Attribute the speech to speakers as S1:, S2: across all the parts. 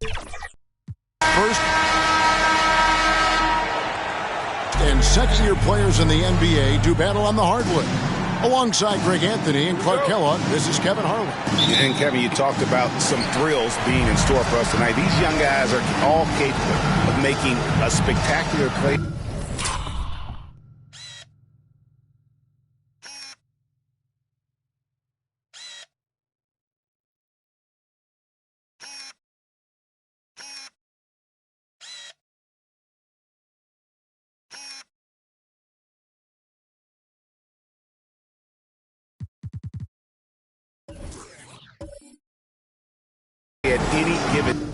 S1: First and second-year players in the NBA do battle on the hardwood. Alongside Greg Anthony and Clark Kellogg, this is Kevin Harlan.
S2: And Kevin, you talked about some thrills being in store for us tonight. These young guys are all capable of making a spectacular play. At any given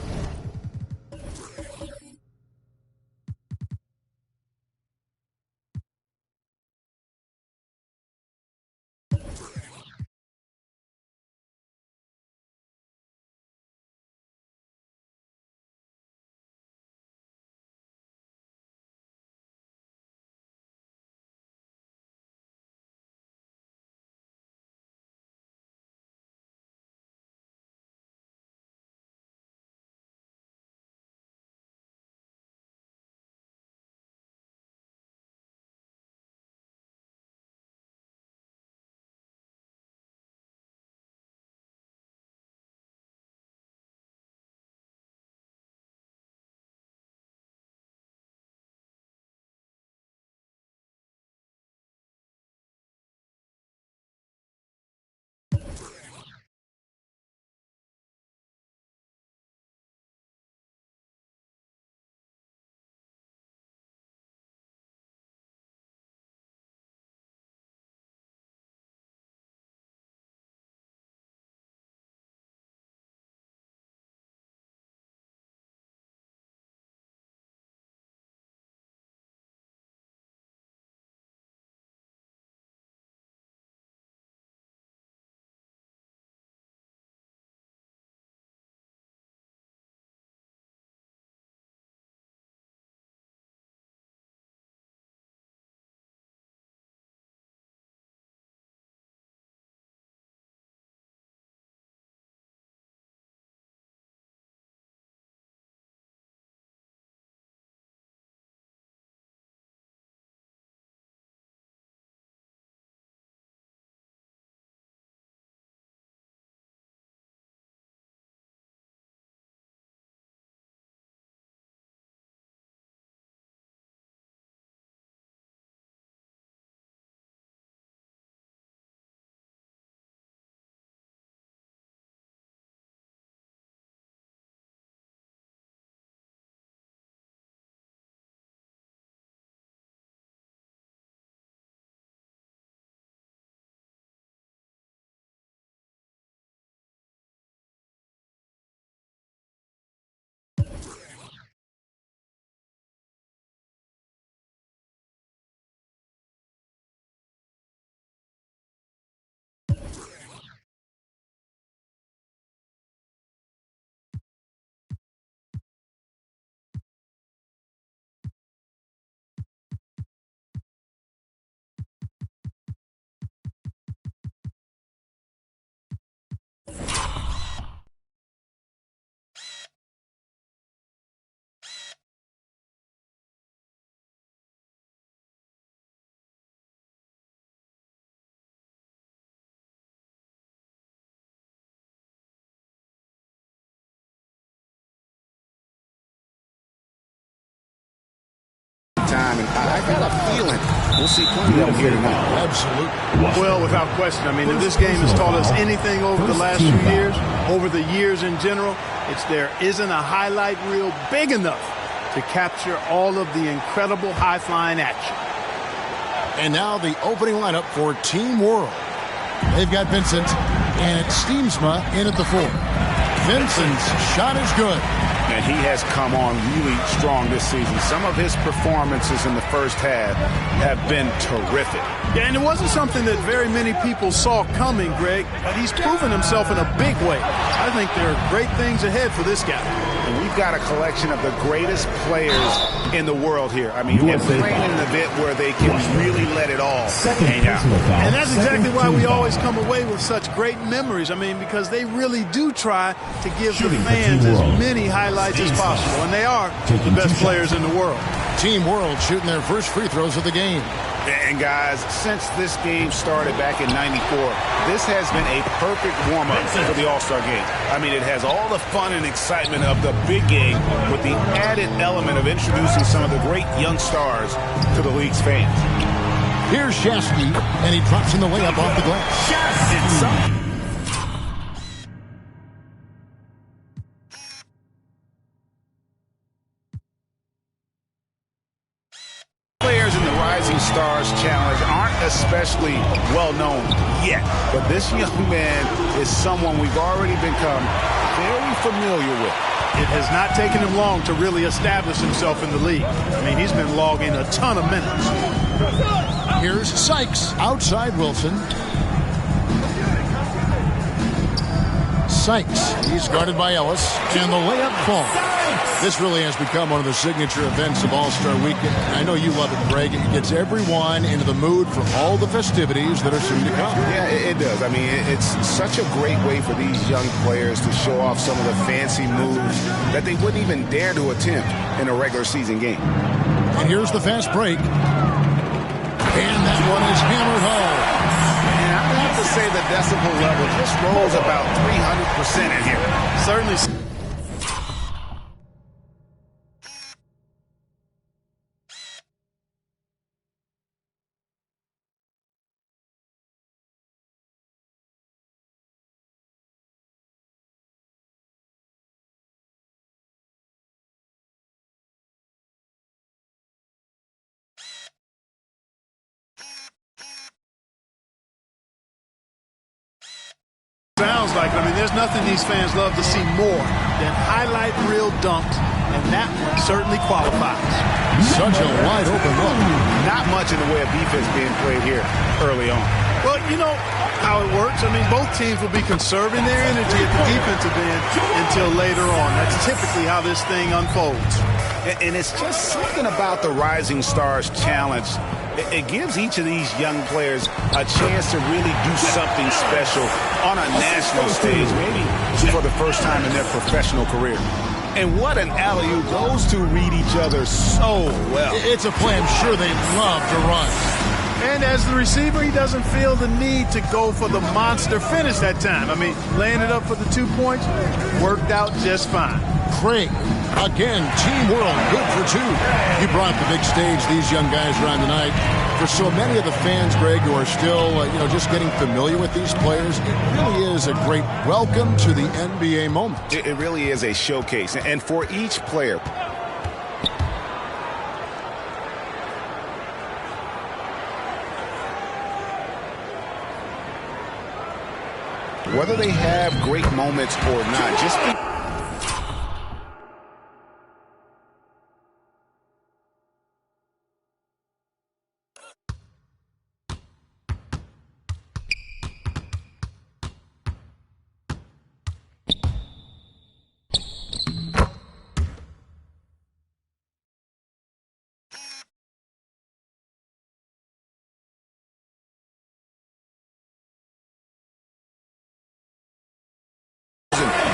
S2: time, and I got a feeling we'll see plenty of them here tonight.
S1: Absolutely.
S3: Well, without question. I mean, if this game has taught us anything over the last few years, over the years in general, it's there isn't a highlight reel big enough to capture all of the incredible high-flying action.
S1: And now the opening lineup for Team World. They've got Vincent and Steensma in at the 4. Vincent's shot is good.
S2: And he has come on really strong this season. Some of his performances in the first half have been terrific.
S3: Yeah, and it wasn't something that very many people saw coming, Greg, but he's proven himself in a big way. I think there are great things ahead for this guy.
S2: And we've got a collection of the greatest players in the world here. I mean, they're playing in an event where they can really let it all hang out.
S3: And that's exactly why we always come away with such great memories. I mean, because they really do try to give the fans as many highlights highlights as possible, and they are the best players in the world.
S1: Team World shooting their first free throws of the game.
S2: And guys, since this game started back in '94, this has been a perfect warm-up for the All-Star game. I mean, it has all the fun and excitement of the big game with the added element of introducing some of the great young stars to the league's fans.
S1: Here's Shasky, and he drops in the layup off the glass.
S2: Players in the Rising Stars Challenge aren't especially well known yet, but this young man is someone we've already become very familiar with.
S3: It has not taken him long to really establish himself in the league. I mean, he's been logging a ton of minutes.
S1: Here's Sykes outside Wilson. Sykes, he's guarded by Ellis, and the layup falls. This really has become one of the signature events of All-Star Weekend. I know you love it, Greg. It gets everyone into the mood for all the festivities that are soon to come.
S2: Yeah, it does. I mean, it's such a great way for these young players to show off some of the fancy moves that they wouldn't even dare to attempt in a regular season game.
S1: And here's the fast break. And that one is hammered home.
S2: And I have to say the decibel level just rolls about 300% in here.
S3: Certainly. Sounds like, I mean, there's nothing these fans love to see more than highlight reel dunks, and that one certainly qualifies.
S1: Such a wide open look.
S2: Not much in the way of defense being played here early on.
S3: Well, you know how it works. I mean, both teams will be conserving their energy at the defensive end until later on. That's typically how this thing unfolds.
S2: And it's just something about the Rising Stars Challenge. It gives each of these young players a chance to really do something special on a national stage, maybe for the first time in their professional career. And what an alley-oop. Those two read each other so well.
S1: It's a play I'm sure they love to run.
S3: And as the receiver, he doesn't feel the need to go for the monster finish that time. I mean, laying it up for the 2 points worked out just fine.
S1: Craig, again, Team World, good for two. You brought the big stage these young guys are on tonight. For so many of the fans, Greg, who are still, just getting familiar with these players, it really is a great welcome to the NBA moment.
S2: It really is a showcase. And for each player, whether they have great moments or not, just be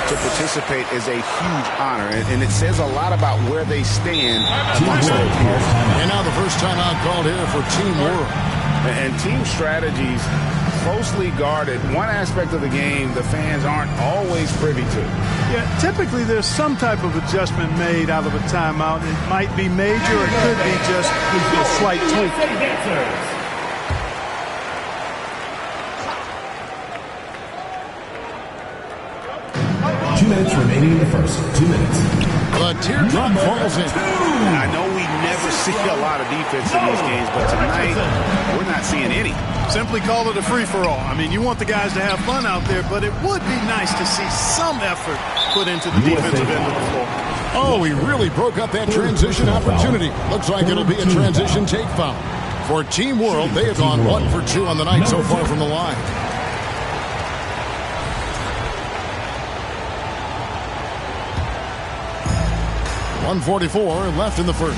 S2: to participate is a huge honor, and it says a lot about where they stand amongst their peers.
S1: And now the first timeout called here for Team World.
S2: And team strategies closely guarded. One aspect of the game the fans aren't always privy to.
S3: Yeah, typically there's some type of adjustment made out of a timeout. It might be major, or it could be just a slight tweak.
S4: 2 minutes remaining in the first. 2 minutes.
S1: The teardrop falls in.
S2: I know we never see a lot of defense in these games, but tonight we're not seeing any.
S3: Simply call it a free-for-all. I mean, you want the guys to have fun out there, but it would be nice to see some effort put into the defensive end of the floor.
S1: Oh, he really broke up that transition opportunity. Looks like it'll be a transition take foul. For Team World, they have gone 1 for 2 on the night so far from the line. .144 left in the first.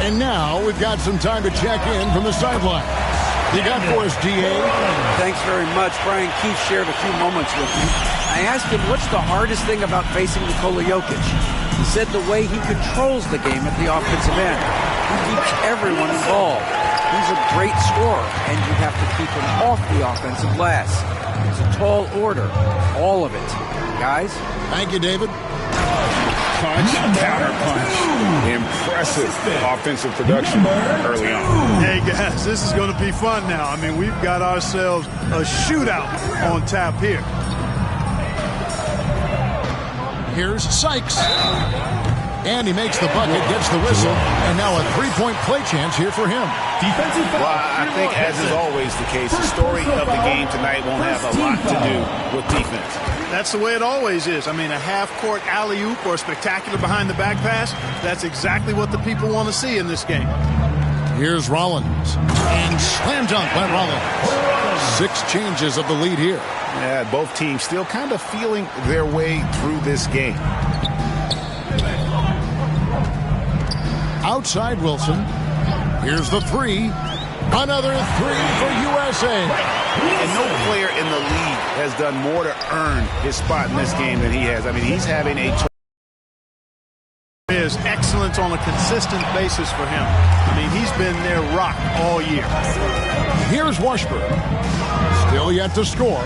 S1: And now we've got some time to check in from the sideline. You got for us, D.A.?
S5: Thanks very much. Brian Keefe shared a few moments with me. I asked him, what's the hardest thing about facing Nikola Jokic? He said the way he controls the game at the offensive end. He keeps everyone involved. He's a great scorer, and you have to keep him off the offensive glass. It's a tall order, all of it. Guys?
S1: Thank you, David.
S2: Punch, counter punch. Impressive offensive production early on.
S3: Hey, guys, this is going to be fun now. I mean, we've got ourselves a shootout on tap here.
S1: Here's Sykes. And he makes the bucket, gets the whistle, and now a three-point play chance here for him.
S4: Defensive foul.
S2: Well, I think, as is always the case, the story of the game tonight won't have a lot to do with defense.
S3: That's the way it always is. I mean, a half-court alley-oop or a spectacular behind-the-back pass, that's exactly what the people want to see in this game.
S1: Here's Rollins. And slam dunk by Rollins. 6 changes of the lead here.
S2: Yeah, both teams still kind of feeling their way through this game.
S1: Outside Wilson. Here's the three. Another three for USA.
S2: And no player in the league has done more to earn his spot in this game than he has. I mean, he's having a...
S3: Is excellence on a consistent basis for him. I mean, he's been their rock all year.
S1: Here's Washburn. Still yet to score.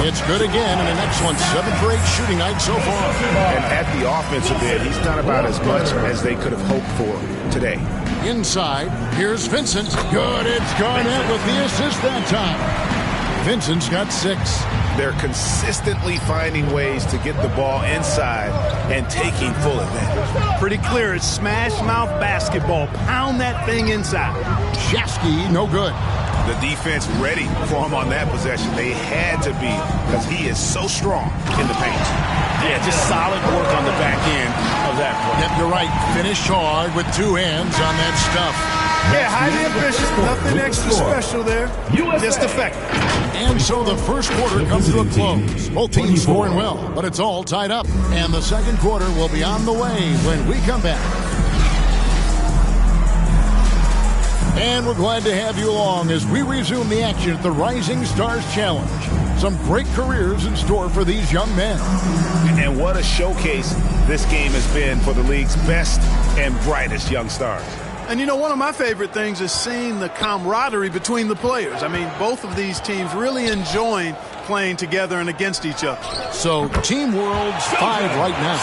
S1: It's good again, and an excellent 7 for 8 shooting night so far.
S2: And at the offensive end, he's done about as much as they could have hoped for today.
S1: Inside, here's Vincent. Good, it's Garnett with the assist that time. Vincent's got 6.
S2: They're consistently finding ways to get the ball inside and taking full advantage.
S3: Pretty clear, it's smash mouth basketball. Pound that thing inside.
S1: Shasky, no good.
S2: The defense ready for him on that possession. They had to be, because he is so strong in the paint.
S6: Yeah, just solid work on the back end of that play.
S1: Yep, you're right. Finish hard with 2 hands on that stuff.
S3: Yeah, highly efficient. Nothing extra special there. Just effective.
S1: And so the first quarter comes to a close. Both teams scoring well, but it's all tied up. And the second quarter will be on the way when we come back. And we're glad to have you along as we resume the action at the Rising Stars Challenge. Some great careers in store for these young men.
S2: And what a showcase this game has been for the league's best and brightest young stars.
S3: And, you know, one of my favorite things is seeing the camaraderie between the players. I mean, both of these teams really enjoying playing together and against each other.
S1: So, Team World's 5 right now.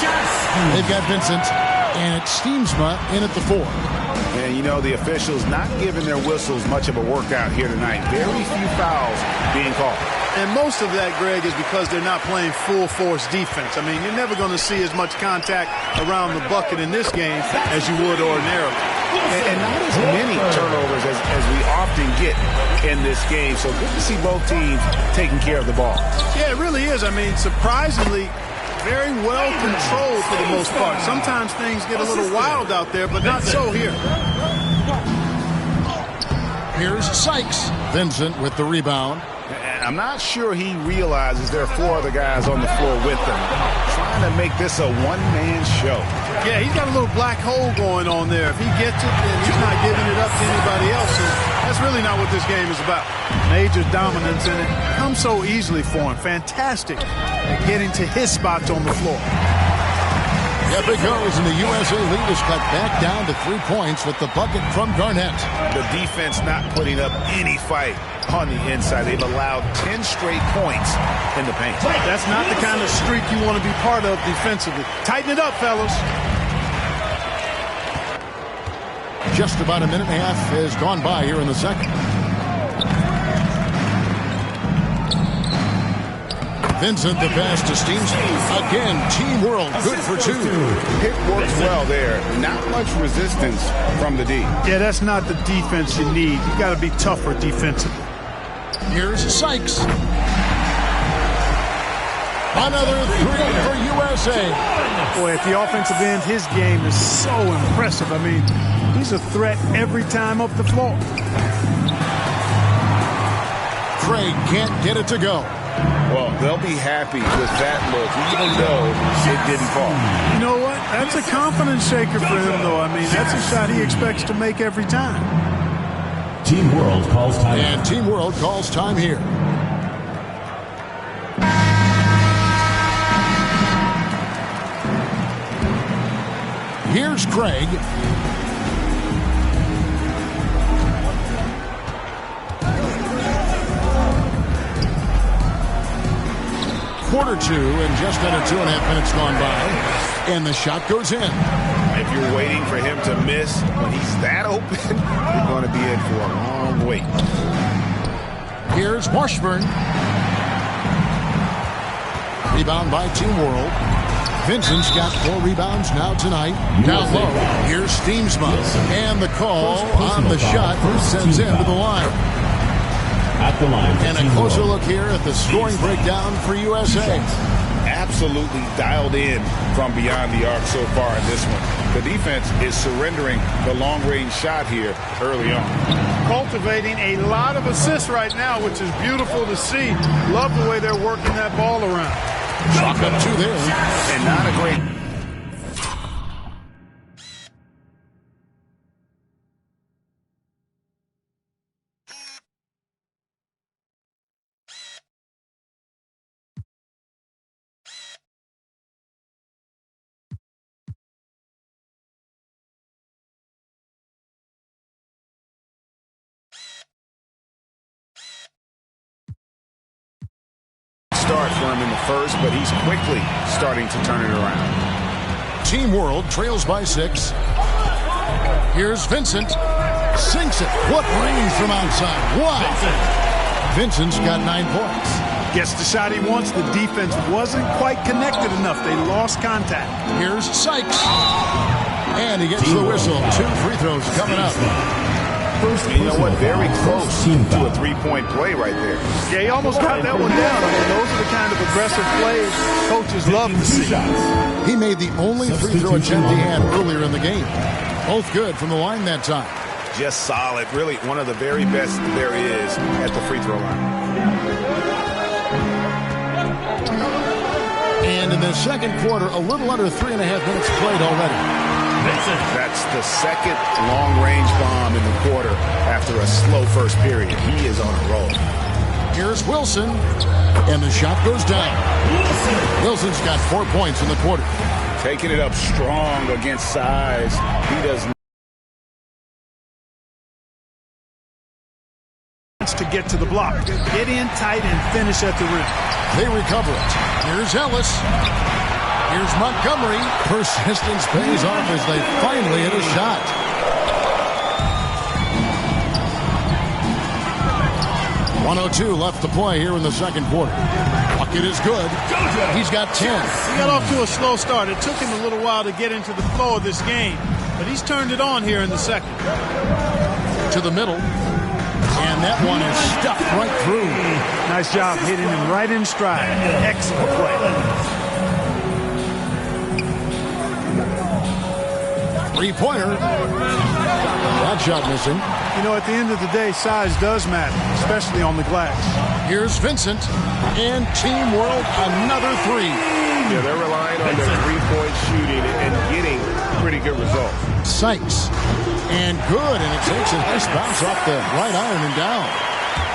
S1: They've got Vincent, and it's Steensma in at the 4.
S2: And, you know, the officials not giving their whistles much of a workout here tonight. Very few fouls being called.
S3: And most of that, Greg, is because they're not playing full-force defense. I mean, you're never going to see as much contact around the bucket in this game as you would ordinarily.
S2: And not as many turnovers as we often get in this game. So good to see both teams taking care of the ball.
S3: Yeah, it really is. I mean, surprisingly, very well controlled for the most part. Sometimes things get a little wild out there, but not so here.
S1: Here's Sykes. Vincent with the rebound.
S2: I'm not sure he realizes there are 4 other guys on the floor with him, trying to make this a one-man show.
S3: Yeah, he's got a little black hole going on there. If he gets it, then he's not giving it up to anybody else. And that's really not what this game is about. Major dominance in it comes so easily for him. Fantastic at getting to his spots on the floor.
S1: Yep, it goes, and the USA lead is cut back down to 3 points with the bucket from Garnett.
S2: The defense not putting up any fight on the inside. They've allowed 10 straight points in the paint.
S3: That's not the kind of streak you want to be part of defensively. Tighten it up, fellas.
S1: Just about a minute and a half has gone by here in the second. Vincent, the pass to Steensma. Again, Team World, good for 2.
S2: It works well there. Not much resistance from the D.
S3: Yeah, that's not the defense you need. You got to be tougher defensively.
S1: Here's Sykes. Another 3 for USA.
S3: Boy, at the offensive end, his game is so impressive. I mean, he's a threat every time up the floor.
S1: Craig can't get it to go.
S2: Well, they'll be happy with that look, even though it didn't fall.
S3: You know what? That's a confidence shaker for him, though. I mean, that's a shot he expects to make every time.
S4: Team World calls time.
S1: And Team World calls time here. Here's Craig. Quarter two, and just under 2.5 minutes gone by, and the shot goes in.
S2: If you're waiting for him to miss when he's that open, you're going to be in for a long wait.
S1: Here's Washburn. Rebound by Team World. Vincent's got 4 rebounds now tonight. Down low, here's Steamsma. And the call on the shot sends him to the line.
S4: At the line.
S1: And a closer look here at the scoring breakdown for USA.
S2: Absolutely dialed in from beyond the arc so far in this one. The defense is surrendering the long-range shot here early on.
S3: Cultivating a lot of assists right now, which is beautiful to see. Love the way they're working that ball around.
S1: Chalk up 2 there.
S2: And not a great... start for him in the first, but he's quickly starting to turn it around.
S1: Team World trails by 6. Here's Vincent. Sinks it. What range from outside. Wow. Vincent's got 9 points.
S3: Gets the shot he wants. The defense wasn't quite connected enough. They lost contact.
S1: Here's Sykes. And he gets the whistle. 2 free throws coming up.
S2: You know what? Very close to a three-point play right there.
S3: Yeah, he almost got that one down. I mean, those are the kind of aggressive plays coaches love to see.
S1: He made the only free throw attempt he had earlier in the game. Both good from the line that time.
S2: Just solid. Really one of the very best there is at the free throw line.
S1: And in the second quarter, a little under 3.5 minutes played already.
S2: That's the second long-range bomb in the quarter after a slow first period. He is on a roll.
S1: Here's Wilson, and the shot goes down. Wilson's got 4 points in the quarter.
S2: Taking it up strong against size. He does not.
S3: To get to the block. Get in tight and finish at the rim.
S1: They recover it. Here's Ellis. Here's Montgomery. Persistence pays off as they finally hit a shot. .102 left to play here in the second quarter. Bucket is good. He's got 10.
S3: He got off to a slow start. It took him a little while to get into the flow of this game, but he's turned it on here in the second.
S1: To the middle. And that one is stuffed right through.
S3: Nice job hitting him right in stride. Excellent play.
S1: Three-pointer. That shot missing.
S3: You know, at the end of the day, size does matter, especially on the glass.
S1: Here's Vincent. And Team World, another 3.
S2: Yeah, they're relying on their three-point shooting and getting pretty good results.
S1: Sykes. And good, and it takes a nice bounce off the right iron and down.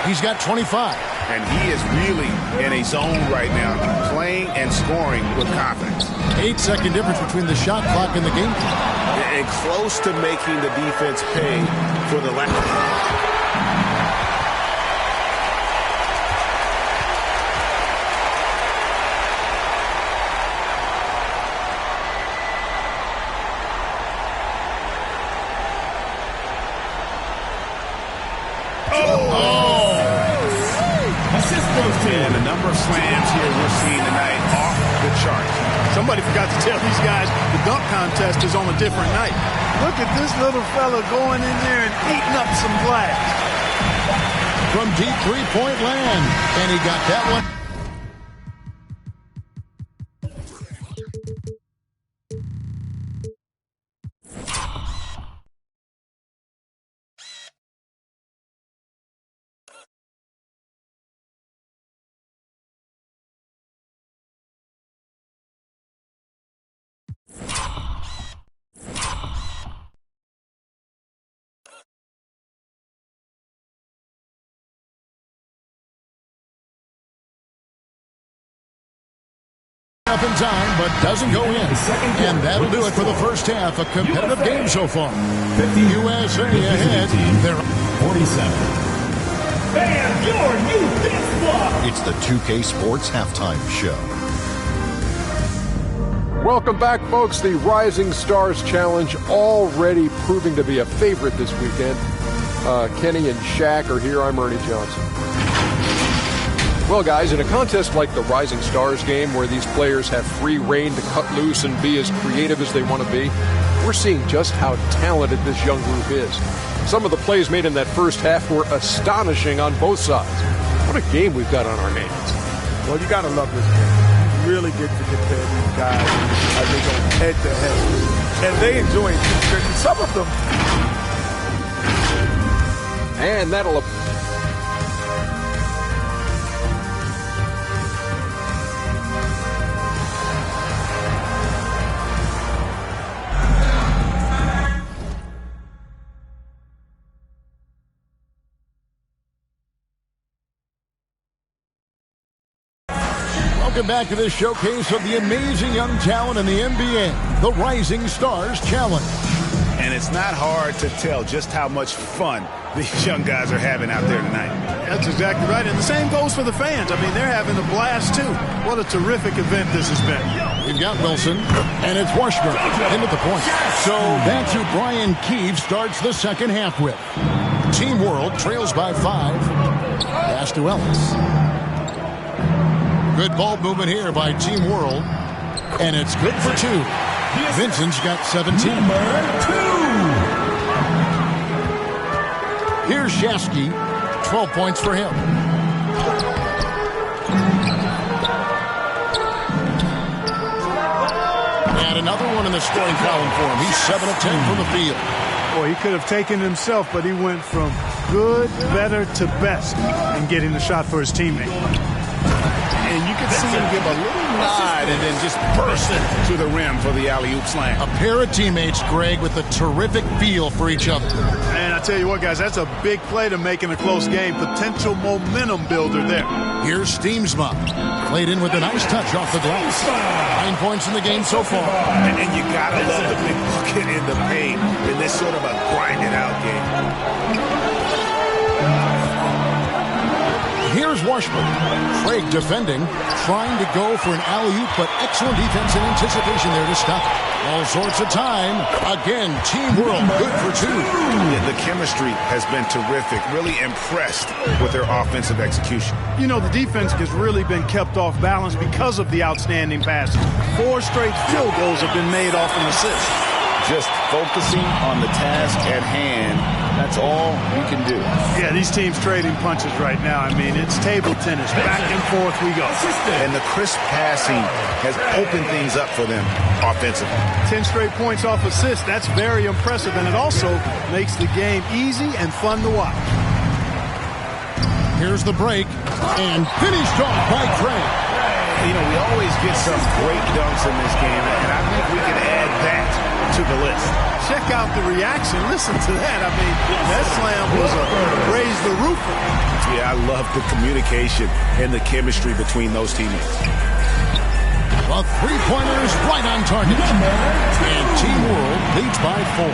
S1: He's got 25.
S2: And he is really in a zone right now, playing and scoring with confidence.
S1: 8-second difference between the shot clock and the game clock.
S2: And close to making the defense pay for the last. And the number of slams here we're seeing tonight off the charts.
S3: Somebody forgot to tell these guys the dunk contest is on a different night. Look at this little fella going in there and eating up some glass.
S1: From deep three-point land. And he got that one. in time, but doesn't go in. And that'll do it for the first half. A competitive game so far.
S4: 50
S1: USA ahead. They're
S4: 47.
S7: And your new dance block.
S8: It's the 2K Sports Halftime Show.
S9: Welcome back, folks. The Rising Stars Challenge already proving to be a favorite this weekend. Kenny and Shaq are here. I'm Ernie Johnson. Well, guys, in a contest like the Rising Stars game, where these players have free reign to cut loose and be as creative as they want to be, we're seeing just how talented this young group is. Some of the plays made in that first half were astonishing on both sides. What a game we've got on our hands.
S3: Well, you got to love this game. Really good to compare these guys as they go head to head. And they enjoy it. Some of them.
S9: And that'll...
S1: Welcome back to this showcase of the amazing young talent in the NBA, the Rising Stars Challenge.
S2: And it's not hard to tell just how much fun these young guys are having out there tonight.
S3: That's exactly right. And the same goes for the fans. I mean, they're having a blast, too. What a terrific event this has been.
S1: We've got Wilson, and it's Washburn into the point. So that's who Brian Keefe starts the second half with. Team World trails by 5. Pass to Ellis. Good ball movement here by Team World. And it's good for 2. Vincent's got 17.
S4: Number 2.
S1: Here's Shasky. 12 points for him. And another one in the scoring column for him. He's 7 of 10 from the field.
S3: Boy, he could have taken himself, but he went from good, better to best in getting the shot for his teammate.
S2: And you can see him give a little nod and then just burst it to the rim for the alley-oop slam.
S1: A pair of teammates, Greg, with a terrific feel for each other.
S3: And I tell you what, guys, that's a big play to make in a close game. Potential momentum builder there.
S1: Here's Steamsma. Played in with a nice touch off the glass. 9 points in the game so far.
S2: And you got to love the big bucket in the paint in this sort of a grinded-out game.
S1: Here's Washburn. Craig defending, trying to go for an alley-oop, but excellent defense and anticipation there to stop it. All sorts of time. Again, Team World, good for 2.
S2: The chemistry has been terrific. Really impressed with their offensive execution.
S3: You know, the defense has really been kept off balance because of the outstanding passes. 4 straight field goals have been made off an assist.
S2: Just focusing on the task at hand. That's all we can do.
S3: Yeah, these teams trading punches right now. I mean, it's table tennis. Back and forth we go.
S2: And the crisp passing has opened things up for them offensively.
S3: 10 straight points off assists. That's very impressive. And it also makes the game easy and fun to watch.
S1: Here's the break. And finished off by Craig.
S2: You know, we always get some great dunks in this game. And I think we can add that to the list.
S3: Check out the reaction. Listen to that. I mean, that slam was a raise the roof.
S2: Yeah, I love the communication and the chemistry between those teammates.
S1: The three-pointers right on target. And Team World leads by 4.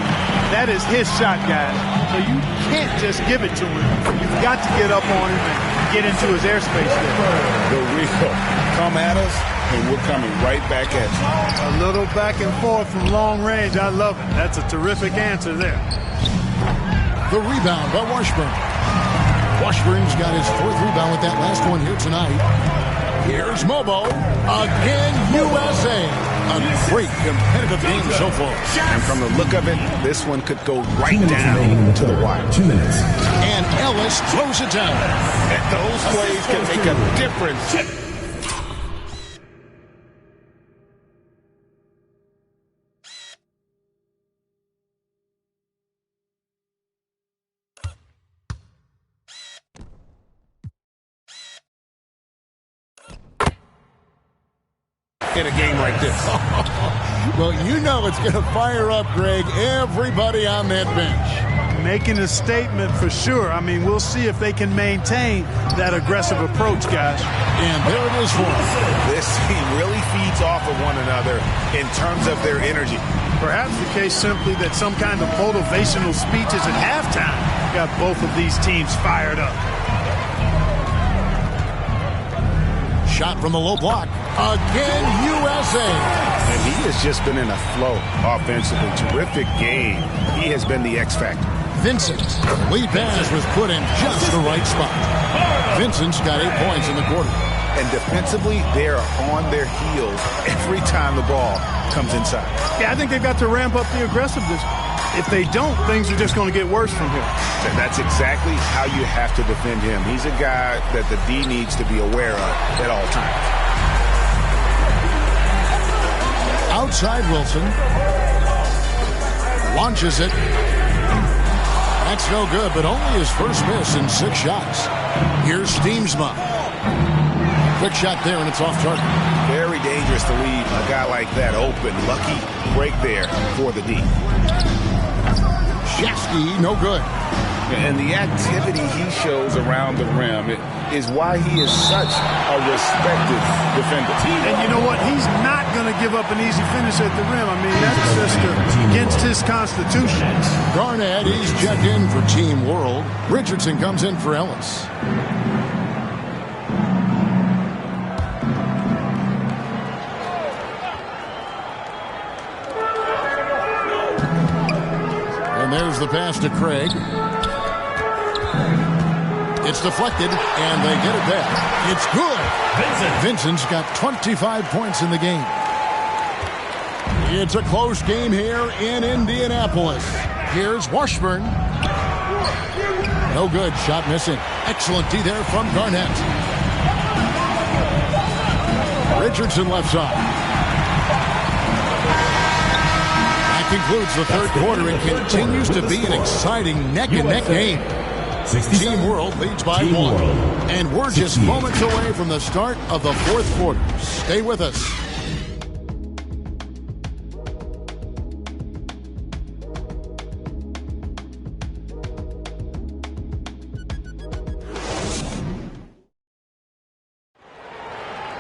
S3: That is his shot, guys. So you can't just give it to him. You've got to get up on him and get into his airspace there.
S2: The real come at us, and we're coming right back at you.
S3: A little back and forth from long range. I love it. That's a terrific answer there.
S1: The rebound by Washburn. Washburn's got his 4th rebound with that last one here tonight. Here's Mobo. Again, USA. A great competitive game so far.
S2: And from the look of it, this one could go right down to the wire.
S4: 2 minutes.
S1: And Ellis throws it down.
S2: And those plays can make a difference. In a game like this.
S1: Well, you know it's going to fire up, Greg, everybody on that bench.
S3: Making a statement for sure. I mean, we'll see if they can maintain that aggressive approach, guys.
S1: And there it is for them.
S2: This team really feeds off another in terms of their energy.
S3: Perhaps the case simply that some kind of motivational speeches at halftime got both of these teams fired up.
S1: Shot from the low block. Again, USA.
S2: And he has just been in a flow offensively. Terrific game. He has been the X factor.
S1: Vincent. Lead pass was put in just the right spot. Vincent's got 8 points in the quarter.
S2: And defensively, they are on their heels every time the ball comes inside.
S3: Yeah, I think they've got to ramp up the aggressiveness. If they don't, things are just going to get worse from here.
S2: And that's exactly how you have to defend him. He's a guy that the D needs to be aware of at all times.
S1: Outside Wilson. Launches it. That's no good, but only his first miss in 6 shots. Here's Steamsma. Quick shot there, and it's off target.
S2: Very dangerous to leave a guy like that open. Lucky break there for the D.
S1: Shasky, no good.
S2: And the activity he shows around the rim is why he is such a respected defender.
S3: And you know what? He's not going to give up an easy finish at the rim. I mean, that's just against his constitution.
S1: Garnett, he's checked in for Team World. Richardson comes in for Ellis. And there's the pass to Craig. It's deflected, and they get it back. It's good. Vincent's got 25 points in the game. It's a close game here in Indianapolis. Here's Washburn. No good. Shot missing. Excellent D there from Garnett. Richardson left side. That concludes the third quarter. It continues to be an exciting neck-and-neck game. Team World leads by 1. And we're just moments away from the start of the fourth quarter. Stay with us.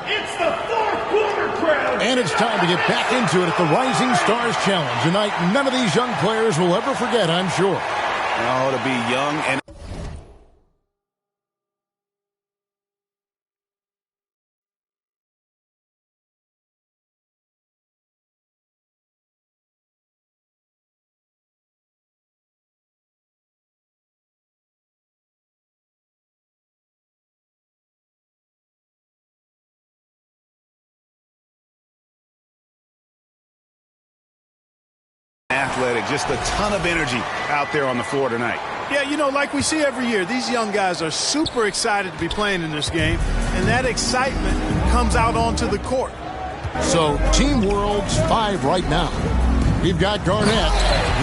S7: It's the fourth quarter crowd.
S1: And it's time to get back into it at the Rising Stars Challenge. A night none of these young players will ever forget, I'm sure.
S2: Oh, to be young and athletic, just a ton of energy out there on the floor tonight.
S3: Yeah, you know, like we see every year, these young guys are super excited to be playing in this game, and that excitement comes out onto the court.
S1: So, Team World's 5 right now. We've got Garnett.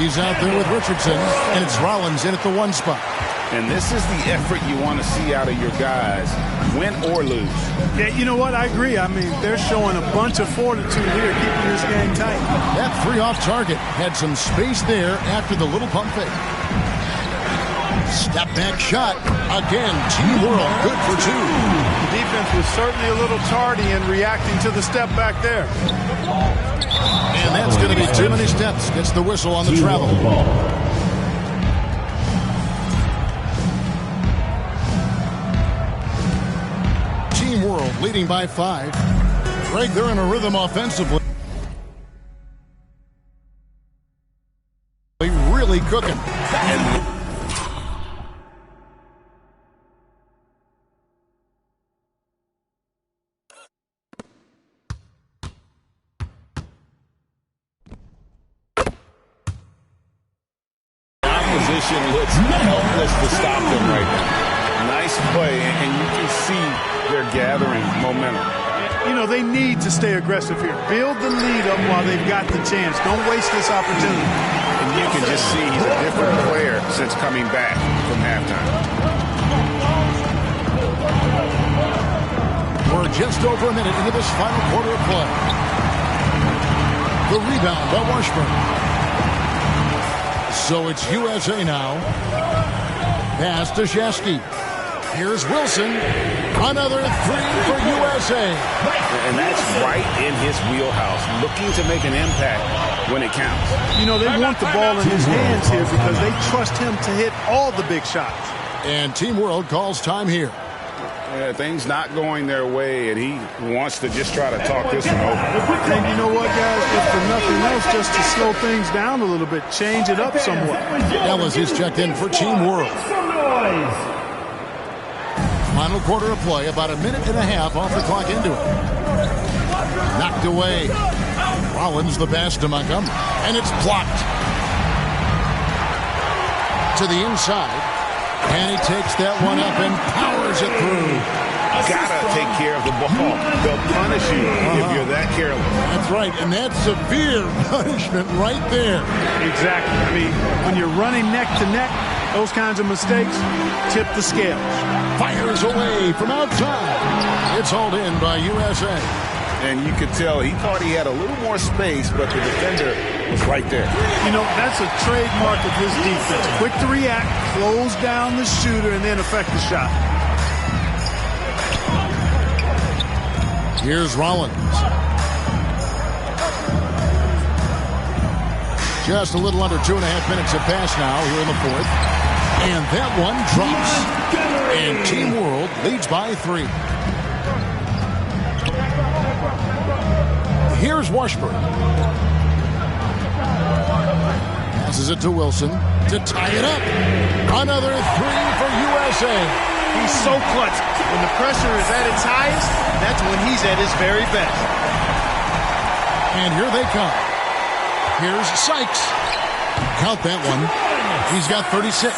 S1: He's out there with Richardson, and it's Rollins in at the 1 spot.
S2: And this is the effort you want to see out of your guys, win or lose.
S3: Yeah, you know what? I agree. I mean, they're showing a bunch of fortitude here, keeping this game tight.
S1: That 3 off target had some space there after the little pump fake. Step back shot. Again, Team World good for 2.
S3: The defense was certainly a little tardy in reacting to the step back there.
S1: And that's going to be too many steps. Gets the whistle on the travel. Team World leading by 5. Greg, they're in a rhythm offensively. Really cooking.
S6: Opposition looks helpless to stop them right now.
S2: Nice play, and you can see they're gathering momentum.
S3: You know, they need to stay aggressive here. Build the lead up while they've got the chance. Don't waste this opportunity.
S2: And you can just see he's a different player since coming back from halftime.
S1: We're just over a minute into this final quarter of play. The rebound by Washburn. So it's USA now. Pass to Shasky. Here's Wilson. Another three for USA.
S2: And that's right in his wheelhouse, looking to make an impact when it counts.
S3: You know, they want the ball in his hands here because they trust him to hit all the big shots.
S1: And Team World calls time here.
S2: Things not going their way, and he wants to just try to talk this one over.
S3: And you know what, guys? If for nothing else, just to slow things down a little bit, change it up somewhat.
S1: Ellis is checked in for Team World. Final quarter of play, about a minute and a half off the clock into it. Knocked away. Rollins the pass to Montgomery, and it's blocked. To the inside. And he takes that one up and powers it through.
S2: Gotta take care of the ball. They'll punish you if you're that careless.
S1: That's right, and that's severe punishment right there.
S3: Exactly. I mean, when you're running neck to neck, those kinds of mistakes tip the scales.
S1: Fires away from outside. It's hauled in by USA.
S2: And you could tell he thought he had a little more space, but the defender was right there.
S3: You know, that's a trademark of his defense. Quick to react, close down the shooter, and then affect the shot.
S1: Here's Rollins. Just a little under 2.5 minutes have passed now here in the fourth. And that one drops. And Team World leads by 3. Here's Washburn. Passes it to Wilson to tie it up. Another three for USA.
S3: He's so clutch. When the pressure is at its highest, that's when he's at his very best.
S1: And here they come. Here's Sykes. Count that one. He's got 36.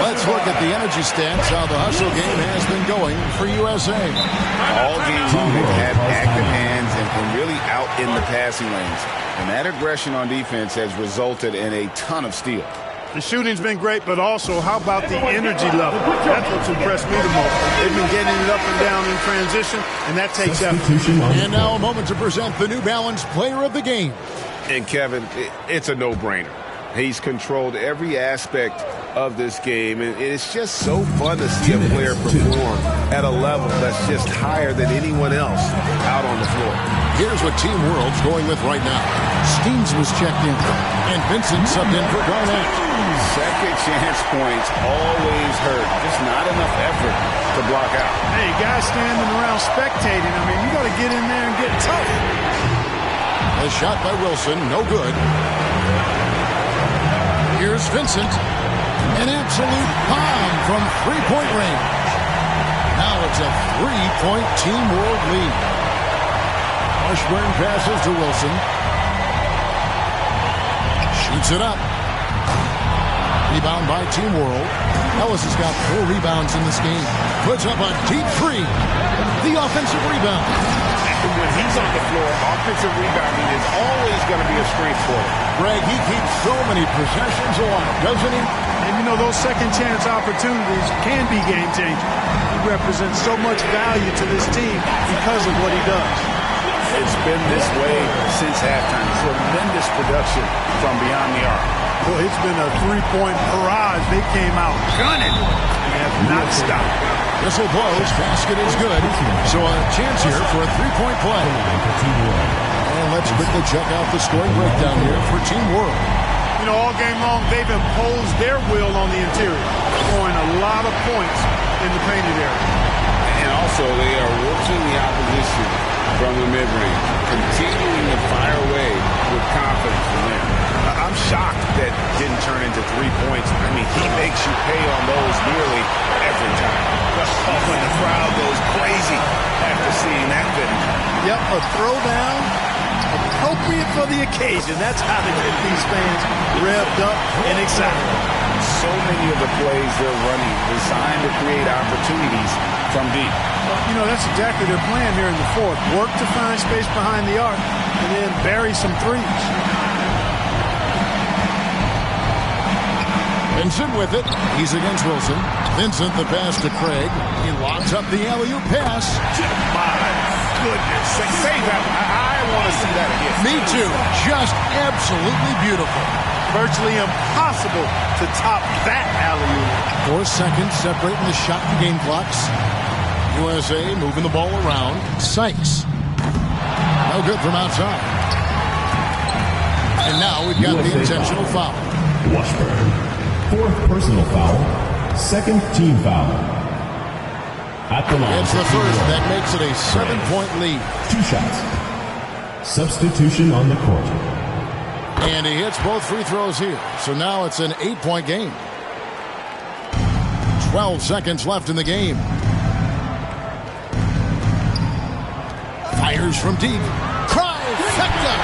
S1: Let's look at the energy stats, how the hustle game has been going for USA.
S2: All game long, they've had active hands and really out in the passing lanes. And that aggression on defense has resulted in a ton of steals.
S3: The shooting's been great, but also how about the energy level? That's what's impressed me the most. They've been getting it up and down in transition, and that takes effort.
S1: And now a moment to present the New Balance Player of the Game.
S2: And Kevin, it's a no-brainer. He's controlled every aspect of this game, and it's just so fun to see a player perform at a level that's just higher than anyone else out on the floor.
S1: Here's what Team World's going with right now. Steens was checked in, and Vincent subbed in for Garnett.
S2: Second chance points always hurt. Just not enough effort to block out.
S3: Hey, guys standing around spectating, I mean, you got to get in there and get tough.
S1: A shot by Wilson, no good. Here's Vincent. An absolute bomb from three-point range. Now it's a 3-point Team World lead. Washburn passes to Wilson. Shoots it up. Rebound by Team World. Ellis has got 4 rebounds in this game. Puts up a deep 3. The offensive rebound.
S2: When he's on the floor, offensive rebounding is always going to be a strength for him.
S1: Greg, he keeps so many possessions alive, doesn't he?
S3: And you know, those second chance opportunities can be game changing. He represents so much value to this team because of what he does.
S2: It's been this way since halftime. Tremendous production from beyond the arc.
S3: Well, it's been a three-point barrage. They came out gunning and have not stopped.
S1: Whistle blows, basket is good. So a chance here for a three-point play. And let's quickly check out the scoring breakdown here for Team World.
S3: You know, all game long, they've imposed their will on the interior, scoring a lot of points in the painted area.
S2: And also, they are working the opposition from the mid-range, continuing to fire away with confidence from there. I'm shocked that didn't turn into 3 points. I mean, he makes you pay on those nearly every time. When the crowd goes crazy after seeing that finish.
S3: Yep, a throwdown appropriate for the occasion. That's how to get these fans revved up and excited.
S2: So many of the plays they're running designed to create opportunities from deep.
S3: You know, that's exactly their plan here in the fourth. Work to find space behind the arc and then bury some threes.
S1: Vincent with it. He's against Wilson. Vincent the pass to Craig. He locks up the alley-oop pass.
S2: My goodness. Say that. I want to see that again.
S1: Me too. Just absolutely beautiful.
S3: Virtually impossible to top that alley-oop.
S1: 4 seconds separating the shot and game clocks. USA moving the ball around. Sykes. No good from outside. And now we've got the intentional foul.
S4: Washburn. 4th personal foul. 2nd team foul. At the line.
S1: It's the first. That makes it a 7-point lead.
S4: 2 shots. Substitution on the court.
S1: And he hits both free throws here. So now it's an 8-point game. 12 seconds left in the game. Fires from deep. Trifecta!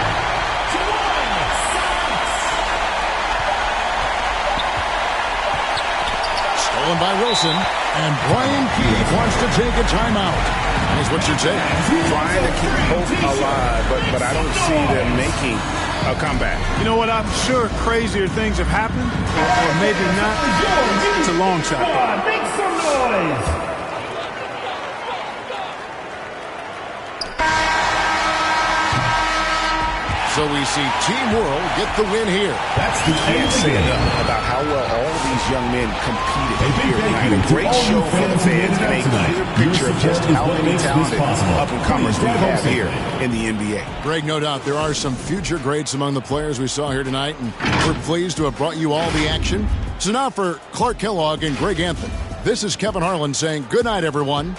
S1: Stolen by Wilson. And Brian Keith wants to take a timeout. Here's what you're saying.
S2: Trying to keep hope alive, but I don't see them making a comeback.
S3: You know what? I'm sure crazier things have happened, or maybe not. It's a long shot.
S7: Make some noise.
S1: So we see Team World get the win here.
S4: That's the
S2: Can't say enough about how well all these young men competed here tonight. A great show for the fans and a clear picture of just how many talented up-and-comers we have here in the NBA.
S1: Greg, no doubt there are some future greats among the players we saw here tonight, and we're pleased to have brought you all the action. So now for Clark Kellogg and Greg Anthony, this is Kevin Harlan saying good night, everyone.